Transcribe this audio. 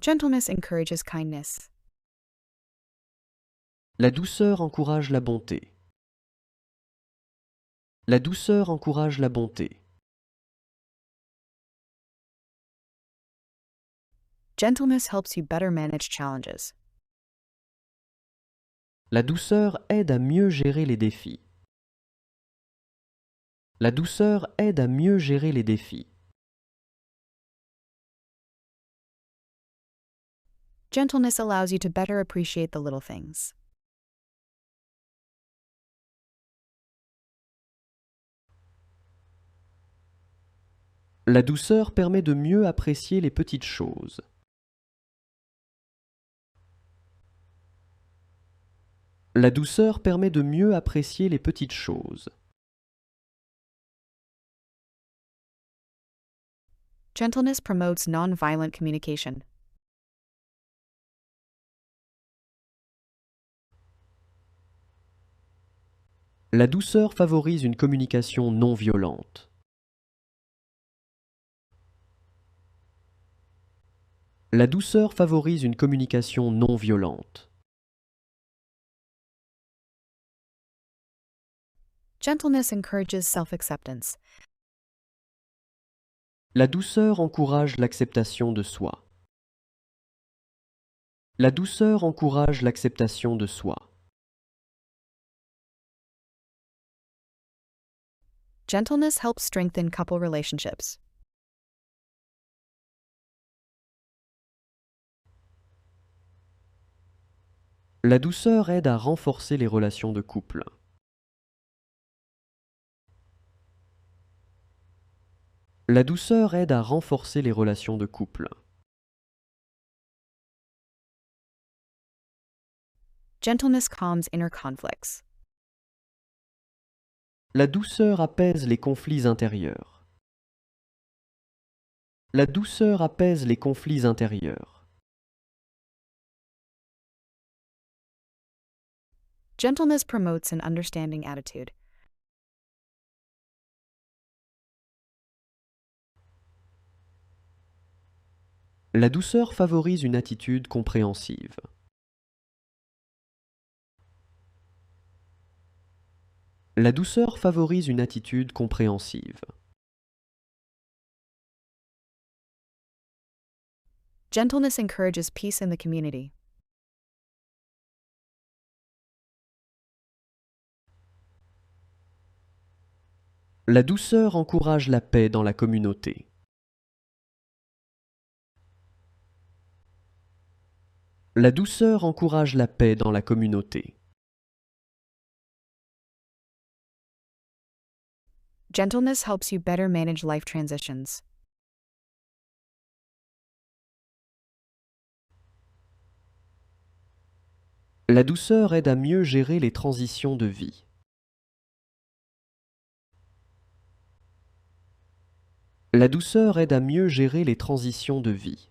Gentleness encourages kindness. La douceur encourage la bonté. La douceur encourage la bonté. Gentleness helps you better manage challenges. La douceur aide à mieux gérer les défis. La douceur aide à mieux gérer les défis. Gentleness allows you to better appreciate the little things. La douceur permet de mieux apprécier les petites choses. La douceur permet de mieux apprécier les petites choses. Gentleness promotes non-violent communication. La douceur favorise une communication non violente. La douceur favorise une communication non violente. Gentleness encourages self-acceptance. La douceur encourage l'acceptation de soi. La douceur encourage l'acceptation de soi. Gentleness helps strengthen couple relationships. La douceur aide à renforcer les relations de couple. La douceur aide à renforcer les relations de couple. Gentleness calms inner conflicts. La douceur apaise les conflits intérieurs. La douceur apaise les conflits intérieurs. Gentleness promotes an understanding attitude. La douceur favorise une attitude compréhensive. La douceur favorise une attitude compréhensive. Gentleness encourages peace in the community. La douceur encourage la paix dans la communauté. La douceur encourage la paix dans la communauté. Gentleness helps you better manage life transitions. La douceur aide à mieux gérer les transitions de vie. La douceur aide à mieux gérer les transitions de vie.